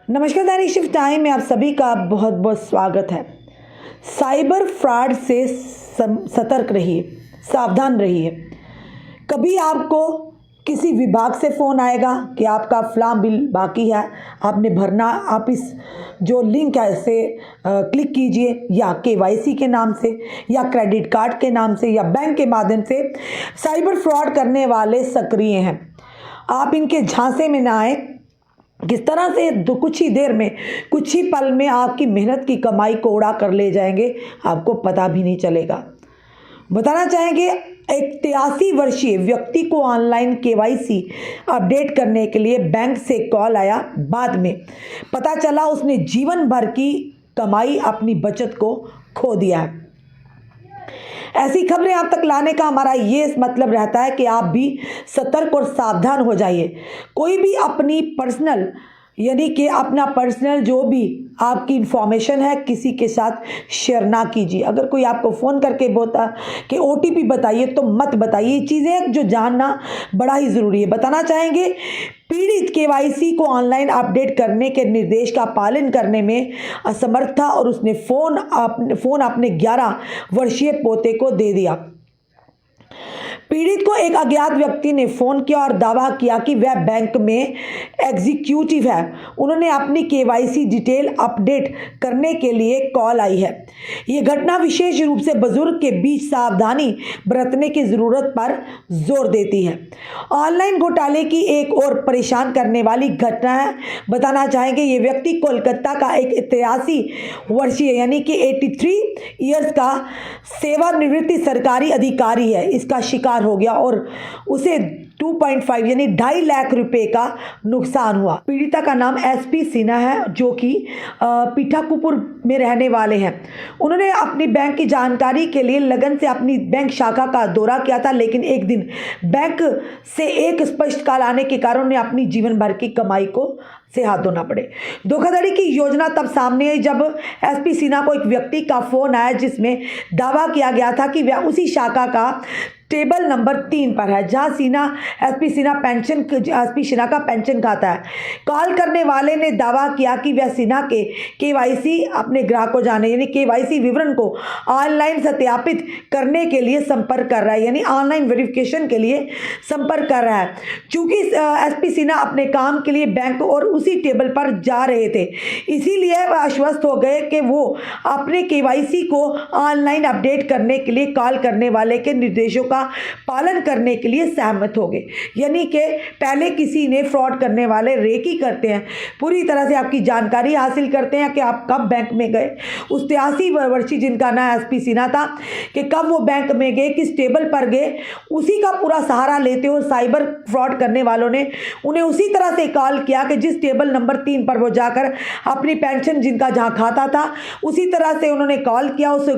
नमस्कार, दैनिक shift time में आप सभी का बहुत बहुत स्वागत है। साइबर फ्रॉड से सतर्क रहिए, सावधान रहिए। कभी आपको किसी विभाग से फ़ोन आएगा कि आपका फलां बिल बाकी है, आपने भरना, आप इस जो लिंक है इसे क्लिक कीजिए, या केवाईसी के नाम से, या क्रेडिट कार्ड के नाम से, या बैंक के माध्यम से साइबर फ्रॉड करने वाले सक्रिय हैं। आप इनके झांसे में ना आए। किस तरह से कुछ ही देर में, कुछ ही पल में आपकी मेहनत की कमाई को उड़ा कर ले जाएंगे, आपको पता भी नहीं चलेगा। बताना चाहेंगे, 83 वर्षीय व्यक्ति को ऑनलाइन केवाईसी अपडेट करने के लिए बैंक से कॉल आया। बाद में पता चला उसने जीवन भर की कमाई, अपनी बचत को खो दिया है। ऐसी खबरें आप तक लाने का हमारा ये मतलब रहता है कि आप भी सतर्क और सावधान हो जाइए। कोई भी अपनी पर्सनल यानी कि अपना पर्सनल जो भी आपकी इंफॉर्मेशन है किसी के साथ शेयर ना कीजिए। अगर कोई आपको फ़ोन करके बोलता कि OTP बताइए तो मत बताइए। ये चीज़ें जो जानना बड़ा ही ज़रूरी है। बताना चाहेंगे, पीड़ित केवाईसी को ऑनलाइन अपडेट करने के निर्देश का पालन करने में असमर्थ था और उसने फ़ोन अपने 11 वर्षीय पोते को दे दिया। पीड़ित को एक अज्ञात व्यक्ति ने फ़ोन किया और दावा किया कि वह बैंक में एग्जीक्यूटिव है। उन्होंने अपनी केवाईसी डिटेल अपडेट करने के लिए कॉल आई है। ये घटना विशेष रूप से बुजुर्ग के बीच सावधानी बरतने की ज़रूरत पर जोर देती है। ऑनलाइन घोटाले की एक और परेशान करने वाली घटना है। बताना चाहेंगे, ये व्यक्ति कोलकाता का एक 83 वर्षीय यानी कि 83 ईयर्स का सेवानिवृत्त सरकारी अधिकारी है। इसका शिकार हो गया और उसे 2.5 यानी 2.5 लाख रुपए का नुकसान हुआ। पीड़िता का नाम SP सिन्हा है, जो कि पीठाकुपुर में रहने वाले हैं। उन्होंने अपनी बैंक की जानकारी के लिए लगन से अपनी बैंक शाखा का दौरा किया था, लेकिन एक दिन बैंक से एक स्पष्ट कॉल आने के कारण उन्हें अपनी जीवन भर की कमाई को से हाथ धोना पड़े। धोखाधड़ी की योजना तब सामने आई जब SP सिन्हा को एक व्यक्ति का फोन आया जिसमें दावा किया गया था कि वह उसी शाखा का टेबल नंबर 3 पर है जहां SP सिन्हा का पेंशन खाता है। कॉल करने वाले ने दावा किया कि वह सिन्हा के केवाईसी अपने ग्राहकों जाने यानी केवाईसी विवरण को ऑनलाइन सत्यापित करने के लिए संपर्क कर रहा है, यानी ऑनलाइन वेरिफिकेशन के लिए संपर्क कर रहा है। चूंकि SP सिन्हा अपने काम के लिए बैंक और उसी टेबल पर जा रहे थे, इसीलिए वह आश्वस्त हो गए कि वो अपने केवाईसी को ऑनलाइन अपडेट करने के लिए कॉल करने वाले के निर्देशों का पालन करने के लिए सहमत हो गए। यानी कि पहले किसी ने फ्रॉड करने वाले रेकी करते हैं, पूरी तरह से आपकी जानकारी हासिल करते हैं कि आप कब बैंक में गए। उस 83 वर्षीय जिनका नाम SP सिन्हा था कि कब वो बैंक में गए, किस टेबल पर गए, उसी का पूरा सहारा लेते हुए साइबर फ्रॉड करने वालों ने उन्हें उसी तरह से कॉल किया कि जिस टेबल नंबर 3 पर वो जाकर अपनी पेंशन जिनका जहां खाता था, उसी तरह से उन्होंने कॉल किया उस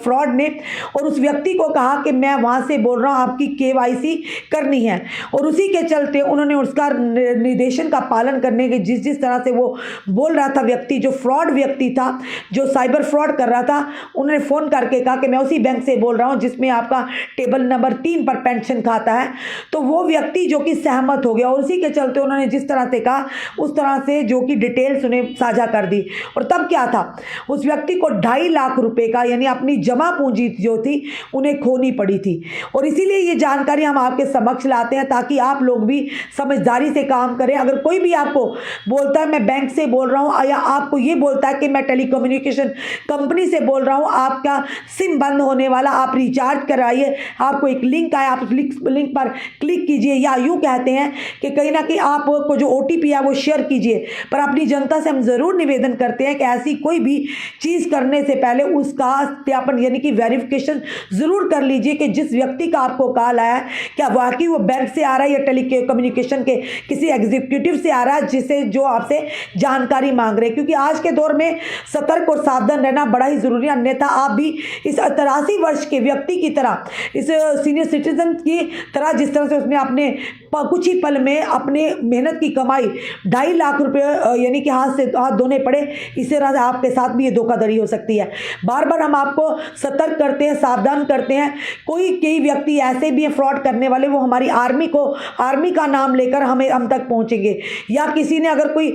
फ्रॉड ने और उस व्यक्ति को कहा कि मैं वहां से बोल रहा हूं, आपकी केवाईसी करनी है। और उसी के चलते उन्होंने उसका निर्देशन का पालन करने के जिस तरह से वो बोल रहा था व्यक्ति, जो फ्रॉड व्यक्ति था, जो साइबर फ्रॉड कर रहा था, उन्होंने फ़ोन करके कहा कि मैं उसी बैंक से बोल रहा हूं जिसमें आपका टेबल नंबर 3 पर पेंशन खाता है। तो वो व्यक्ति जो कि सहमत हो गया और उसी के चलते उन्होंने जिस तरह से कहा उस तरह से जो कि डिटेल्स उन्हें साझा कर दी। और तब क्या था, उस व्यक्ति को 2.5 लाख रुपए का यानी अपनी जमा पूंजी जो थी उन्हें खोनी पड़ी थी। और इसीलिए ये जानकारी हम आपके समक्ष लाते हैं ताकि आप लोग भी समझदारी से काम करें। अगर कोई भी आपको बोलता है मैं बैंक से बोल रहा हूं, या आपको ये बोलता है कि मैं टेलीकम्युनिकेशन कंपनी से बोल रहा हूं, आपका सिम बंद होने वाला, आप रिचार्ज कराइए, आपको एक लिंक आया, आप लिंक पर क्लिक कीजिए, या यूँ कहते हैं कि कहीं ना कहीं आपको जो OTP है वो शेयर कीजिए। पर अपनी जनता से हम ज़रूर निवेदन करते हैं कि ऐसी कोई भी चीज़ करने से पहले उसका सत्यापन यानी कि वेरिफिकेशन ज़रूर कर लीजिए कि जिस व्यक्ति का आपको कॉल आया क्या वाकई वो बैंक से आ रहा है या टेलीकम्युनिकेशन के किसी एग्जीक्यूटिव से आ रहा है जिसे जो आपसे जानकारी मांग रहे हैं। क्योंकि आज के दौर में सतर्क और सावधान रहना बड़ा ही जरूरी है, अन्यथा आप भी इस 83 वर्ष के व्यक्ति की तरह, इस सीनियर सिटीजन की तरह, जिस तरह से उसने अपने कुछ ही पल में अपने मेहनत की कमाई 2.5 लाख रुपए यानी कि हाथ धोने पड़े, इसी तरह से आपके साथ भी ये धोखाधड़ी हो सकती है। बार बार हम आपको सतर्क करते हैं, सावधान करते हैं। कोई व्यक्ति ऐसे भी हैं फ्रॉड करने वाले, वो हमारी आर्मी का नाम लेकर हम तक पहुंचेंगे। या किसी ने अगर कोई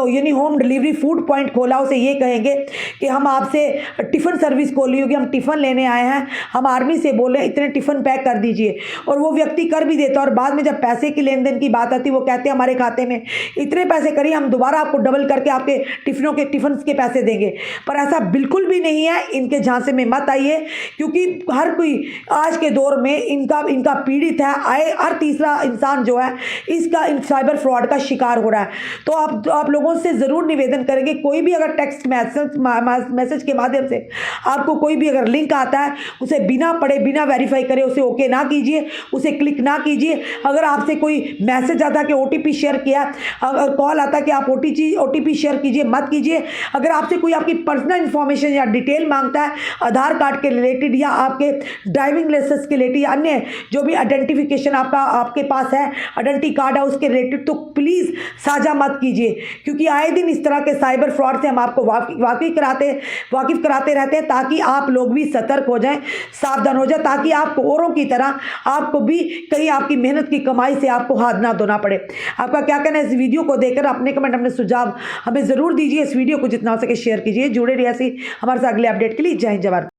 यानी होम डिलीवरी फूड पॉइंट खोला, उसे ये कहेंगे कि हम आपसे टिफ़िन सर्विस खोली होगी, हम टिफ़िन लेने आए हैं, हम आर्मी से बोले इतने टिफ़िन पैक कर दीजिए, और वो व्यक्ति कर भी देता, और बाद में जब पैसे की लेन देन की बात आती है वो कहते हैं हमारे खाते में इतने पैसे करिए, हम दोबारा आपको डबल करके आपके टिफ़िन के पैसे देंगे। पर ऐसा बिल्कुल भी नहीं है, इनके झांसे में मत आइए, क्योंकि हर कोई आज के दौर में इनका पीड़ित है। हर तीसरा इंसान जो है इसका साइबर फ्रॉड का शिकार हो रहा है। तो आप लोगों से ज़रूर निवेदन करेंगे, कोई भी अगर टेक्स्ट मैसेज के माध्यम से आपको कोई भी अगर लिंक आता है, उसे बिना पढ़े बिना वेरीफाई करे उसे ओके ना कीजिए, उसे क्लिक ना कीजिए। अगर आपसे कोई मैसेज आता कि OTP शेयर किया, अगर कॉल आता कि आप OTP शेयर कीजिए, मत कीजिए। अगर आपसे कोई आपकी पर्सनल इंफॉर्मेशन या डिटेल मांगता है आधार कार्ड के रिलेटेड या आपके ड्राइविंग लाइसेंस के रिलेटेड या अन्य जो भी आइडेंटिफिकेशन आपके पास है, आइडेंटिटी कार्ड है, उसके रिलेटेड, तो प्लीज़ साझा मत कीजिए, क्योंकि आए दिन इस तरह के साइबर फ्रॉड से हम आपको वाकिफ कराते रहते हैं, ताकि आप लोग भी सतर्क हो जाएं, सावधान हो जाए, ताकि आपको औरों की तरह आपको भी कहीं आपकी मेहनत की कमाई से आपको हाथ ना धोना पड़े। आपका क्या कहना है इस वीडियो को देखकर? अपने कमेंट, अपने सुझाव हमें ज़रूर दीजिए। इस वीडियो को जितना हो सके शेयर कीजिए। जुड़े रहिए ऐसी हमारे साथ अगले अपडेट के लिए। जय हिंद, जय भारत।